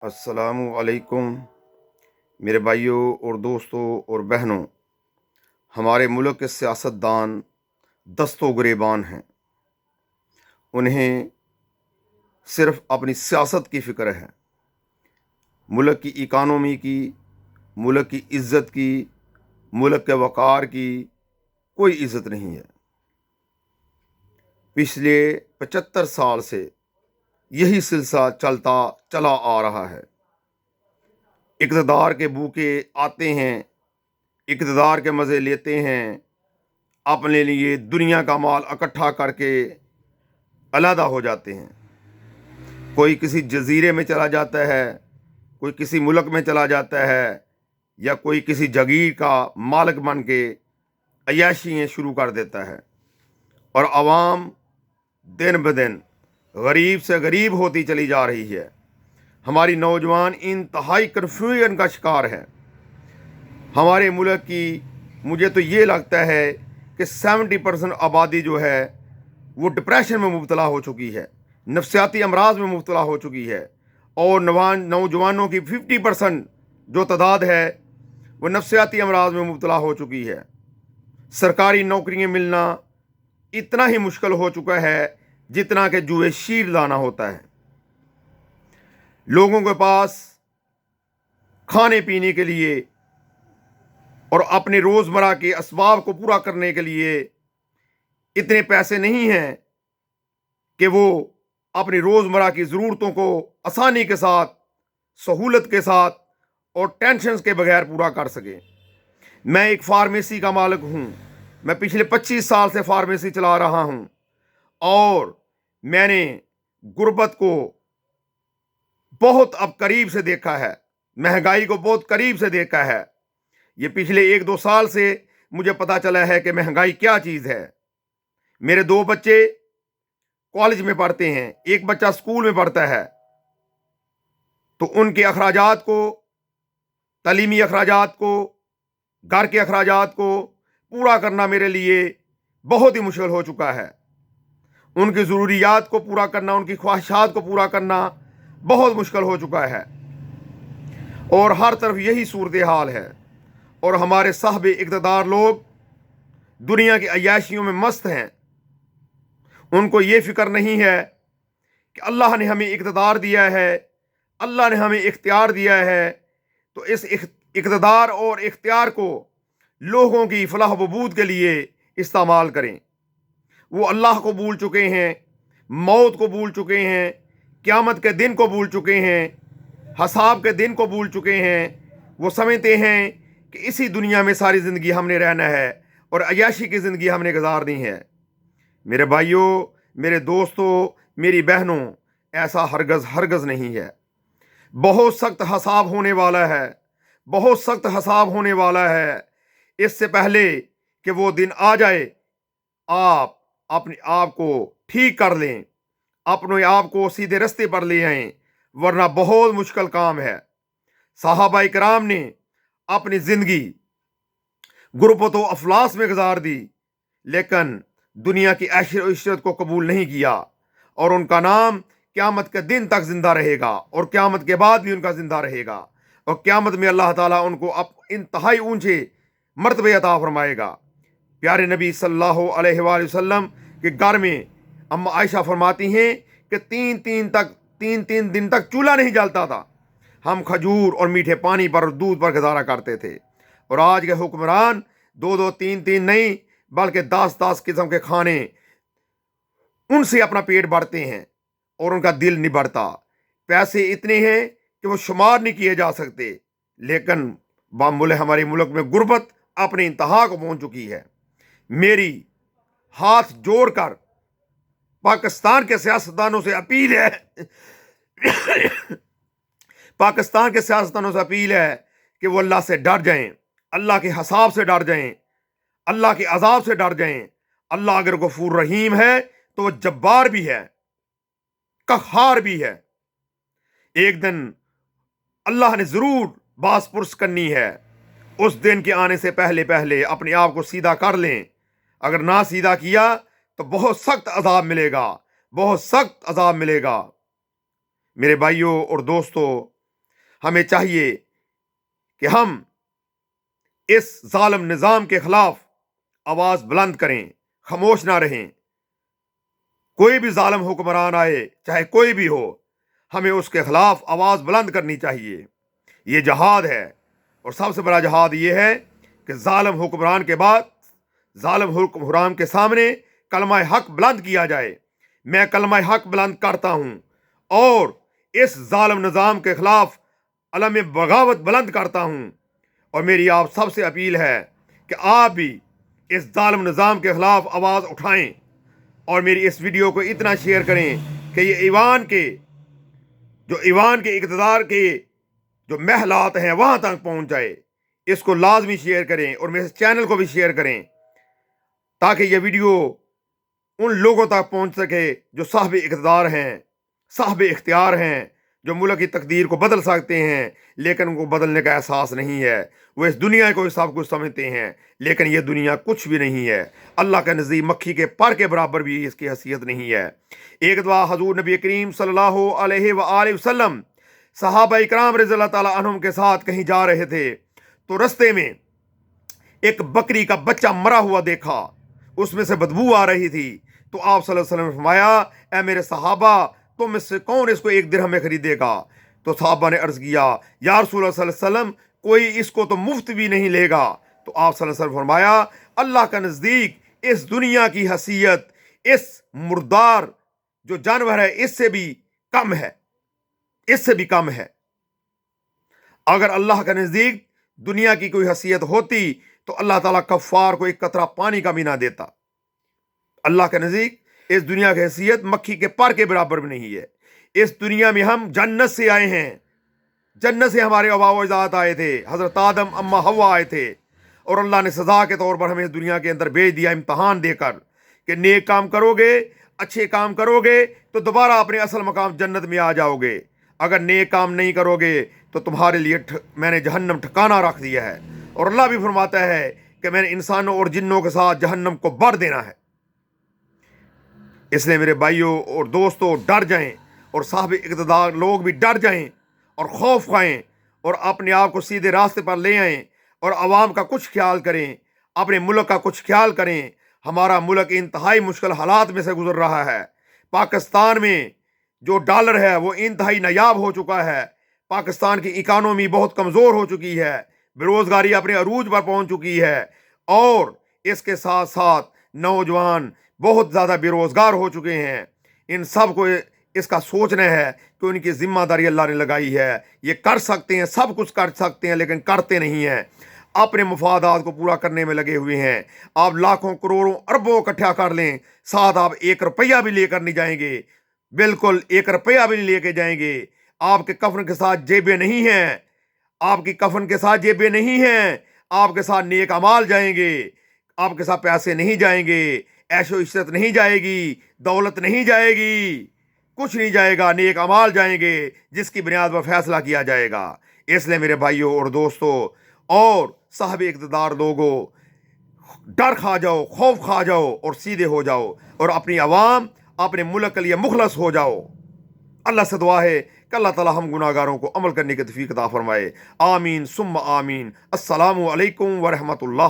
अस्सलामु अलैकुम मेरे भाइयों और दोस्तों और बहनों। हमारे मुल्क के सियासतदान दस्तो गिरेबान हैं। उन्हें सिर्फ अपनी सियासत की फ़िक्र है। मुल्क की इकानमी की, मुल्क की इज़्ज़त की, मुल्क के वक़ार की कोई इज़्ज़त नहीं है। पिछले 75 साल से यही सिलसिला चलता चला आ रहा है। इक़्तिदार के भूखे आते हैं, इक़्तिदार के मज़े लेते हैं, अपने लिए दुनिया का माल इकट्ठा करके अलहदा हो जाते हैं। कोई किसी जजीरे में चला जाता है, कोई किसी मुल्क में चला जाता है, या कोई किसी जगीर का मालिक बन के अय्याशियाँ शुरू कर देता है। और आवाम दिन ब दिन गरीब से गरीब होती चली जा रही है। हमारी नौजवान इंतहाई कन्फ्यूजन का शिकार है। हमारे मुल्क की, मुझे तो ये लगता है कि 70% आबादी जो है वो डिप्रेशन में मुब्तला हो चुकी है, नफसियाती अमराज में मुब्तला हो चुकी है। और नौजवानों की 50% जो तादाद है वो नफसियाती अमराज में मुब्तला हो चुकी है। सरकारी नौकरियां मिलना इतना ही मुश्किल हो चुका है जितना कि जुए शीर लाना होता है। लोगों के पास खाने पीने के लिए और अपने रोज़मर्रा के असबाब को पूरा करने के लिए इतने पैसे नहीं हैं कि वो अपनी रोज़मर्रा की ज़रूरतों को आसानी के साथ, सहूलत के साथ और टेंशन के बगैर पूरा कर सके। मैं एक फार्मेसी का मालिक हूँ। मैं पिछले 25 साल से फार्मेसी चला रहा हूँ और मैंने गुर्बत को बहुत अब करीब से देखा है, महंगाई को बहुत करीब से देखा है। ये पिछले 1-2 साल से मुझे पता चला है कि महंगाई क्या चीज़ है। मेरे 2 बच्चे कॉलेज में पढ़ते हैं, एक बच्चा स्कूल में पढ़ता है, तो उनके अखराजात को, तालीमी अखराजात को, घर के अखराजात को पूरा करना मेरे लिए बहुत ही मुश्किल हो चुका है। उनकी ज़रूरियात को पूरा करना, उनकी ख्वाहिशात को पूरा करना बहुत मुश्किल हो चुका है। और हर तरफ यही सूरत हाल है। और हमारे साहब इक़्तिदार लोग दुनिया की अय्याशियों में मस्त हैं। उनको ये फ़िक्र नहीं है कि अल्लाह ने हमें इक़्तिदार दिया है, अल्लाह ने हमें इख्तियार दिया है, तो इस इक़्तिदार और इख्तियार को लोगों की फलाह बहबूद के लिए इस्तेमाल करें। वो अल्लाह को भूल चुके हैं, मौत को भूल चुके हैं, क़यामत के दिन को भूल चुके हैं, हिसाब के दिन को भूल चुके हैं। वो समझते हैं कि इसी दुनिया में सारी ज़िंदगी हमने रहना है और अय्याशी की ज़िंदगी हमने गुजारनी है। मेरे भाइयों, मेरे दोस्तों, मेरी बहनों, ऐसा हरगज़ नहीं है। बहुत सख्त हिसाब होने वाला है, बहुत सख्त हिसाब होने वाला है। इससे पहले कि वो दिन आ जाए, आप अपने आप को ठीक कर लें, अपने आप को सीधे रास्ते पर ले आएं, वरना बहुत मुश्किल काम है। सहाबा इकराम ने अपनी ज़िंदगी गुरबत व अफलास में गुजार दी, लेकिन दुनिया की ऐशो इशरत को कबूल नहीं किया, और उनका नाम क़यामत के दिन तक ज़िंदा रहेगा और क़यामत के बाद भी उनका ज़िंदा रहेगा। और क़यामत में अल्लाह ताला उनको अब इंतहाई ऊंचे मर्तबे अता फरमाएगा। प्यारे नबी सल्लल्लाहु अलैहि वसल्लम के घर में अम्मा आयशा फरमाती हैं कि 3 दिन तक चूल्हा नहीं जलता था। हम खजूर और मीठे पानी पर, दूध पर गुजारा करते थे। और आज के हुक्मरान 2-2, 3-3 नहीं, बल्कि 10-10 किस्म के खाने, उनसे अपना पेट भरते हैं और उनका दिल नहीं भरता। पैसे इतने हैं कि वो शुमार नहीं किए जा सकते। लेकिन बामुल हमारे मुल्क में गुर्बत अपने इंतहा को पहुंच चुकी है। मेरी हाथ जोड़कर पाकिस्तान के सियासतदानों से अपील है पाकिस्तान के सियासतदानों से अपील है कि वो अल्लाह से डर जाएं, अल्लाह के हिसाब से डर जाएं, अल्लाह के अजाब से डर जाएं। अल्लाह अगर गफूर रहीम है तो वो जब्बार भी है, कहार भी है। एक दिन अल्लाह ने ज़रूर बास पुरस करनी है। उस दिन के आने से पहले पहले अपने आप को सीधा कर लें। अगर ना सीधा किया तो बहुत सख्त अजाब मिलेगा, बहुत सख्त अजाब मिलेगा। मेरे भाइयों और दोस्तों, हमें चाहिए कि हम इस जालिम निज़ाम के खिलाफ आवाज़ बुलंद करें, खामोश ना रहें। कोई भी जालिम हुक्मरान आए, चाहे कोई भी हो, हमें उसके खिलाफ आवाज़ बुलंद करनी चाहिए। ये जहाद है, और सबसे बड़ा जहाद ये है कि जालिम हुक्मरान के बाद जालिम हुक्मरान के सामने कलमा हक बुलंद किया जाए। मैं कलमा हक बुलंद करता हूँ और इस जालिम निज़ाम के खिलाफ अलम बगावत बुलंद करता हूँ। और मेरी आप सबसे अपील है कि आप भी इस जालिम निज़ाम के खिलाफ आवाज़ उठाएं और मेरी इस वीडियो को इतना शेयर करें कि ये ईवान के इक़्तिदार के जो महलात हैं वहाँ तक पहुँच जाए। इसको लाजमी शेयर करें और मेरे चैनल को भी शेयर करें ताकि ये वीडियो उन लोगों तक पहुँच सके जो साहिब इक़्तिदार हैं, साहिब इख्तियार हैं, जो मुल्क की तकदीर को बदल सकते हैं, लेकिन उनको बदलने का एहसास नहीं है। वो इस दुनिया को सब कुछ समझते हैं, लेकिन ये दुनिया कुछ भी नहीं है। अल्लाह के नज़दीक मक्खी के पर के बराबर भी इसकी हैसियत नहीं है। एक दफ़ा हज़ूर नबी करीम सल्लल्लाहु अलैहि वसल्लम सहाबा इकराम रज़ियल्लाहु ताला अन्हुम के साथ कहीं जा रहे थे, तो रस्ते में एक बकरी का बच्चा मरा हुआ देखा, उसमें से बदबू आ रही थी। तो आप सल्लल्लाहु अलैहि वसल्लम ने फरमाया, ए मेरे सहाबा, तुम इससे कौन इसको 1 दिरहम में खरीदेगा? तो सहाबा ने अर्ज़ किया, या रसूल सल्लल्लाहु अलैहि वसल्लम, कोई इसको तो मुफ्त भी नहीं लेगा। तो आप सल्लल्लाहु अलैहि वसल्लम फरमाया, अल्लाह का नज़दीक इस दुनिया की हैसियत इस मुर्दार जो जानवर है इससे भी कम है, इससे भी कम है। अगर अल्लाह के नज़दीक दुनिया की कोई हैसियत होती तो अल्लाह ताला कफ़ार को एक कतरा पानी का भी ना देता। अल्लाह के नज़दीक इस दुनिया की हैसियत मक्खी के पर के बराबर भी नहीं है। इस दुनिया में हम जन्नत से आए हैं, जन्नत से हमारे आबा व अजदाद आए थे, हज़रत आदम अम्मा हव्वा आए थे, और अल्लाह ने सज़ा के तौर पर हमें इस दुनिया के अंदर भेज दिया इम्तहान देकर कि नेक काम करोगे, अच्छे काम करोगे तो दोबारा अपने असल मकाम जन्नत में आ जाओगे। अगर नेक काम नहीं करोगे तो तुम्हारे लिए मैंने जहन्नम ठिकाना रख दिया है। और अल्लाह भी फरमाता है कि मैंने इंसानों और जिन्नों के साथ जहन्नम को भर देना है। इसलिए मेरे भाइयों और दोस्तों, डर जाएं और साहिब इक़्तिदार लोग भी डर जाएं और खौफ खाएं और अपने आप को सीधे रास्ते पर ले आएं और आवाम का कुछ ख्याल करें, अपने मुल्क का कुछ ख्याल करें। हमारा मुल्क इंतहाई मुश्किल हालात में से गुजर रहा है। पाकिस्तान में जो डॉलर है वो इंतहाई नायाब हो चुका है। पाकिस्तान की इकानमी बहुत कमज़ोर हो चुकी है, बेरोज़गारी अपने अरूज पर पहुंच चुकी है, और इसके साथ साथ नौजवान बहुत ज़्यादा बेरोज़गार हो चुके हैं। इन सब को इसका सोचना है कि उनकी ज़िम्मेदारी अल्लाह ने लगाई है। ये कर सकते हैं, सब कुछ कर सकते हैं, लेकिन करते नहीं हैं, अपने मफादात को पूरा करने में लगे हुए हैं। आप लाखों करोड़ों अरबों इकट्ठा कर लें, साथ आप 1 रुपया भी लेकर नहीं जाएंगे, बिल्कुल 1 रुपया भी नहीं लेके जाएंगे। आपके कफन के साथ जेबें नहीं हैं, आपकी कफन के साथ जेबें नहीं हैं, आपके साथ नेक अमाल जाएंगे, आपके साथ पैसे नहीं जाएंगे, ऐशो इज्जत नहीं जाएगी, दौलत नहीं जाएगी, कुछ नहीं जाएगा, नेक अमाल जाएंगे जिसकी बुनियाद पर फैसला किया जाएगा। इसलिए मेरे भाइयों और दोस्तों और साहिब इक़्तिदार लोगों, डर खा जाओ, खौफ खा जाओ और सीधे हो जाओ और अपनी आवाम, अपने मुल्क के लिए मुखलस हो जाओ। अल्लाह से दुआ है कि अल्लाह ताला हम गुनाहगारों को अमल करने की तौफीक अता फरमाए। आमीन सुम्मा आमीन। अस्सलामु अलैकुम व रहमतुल्लाह।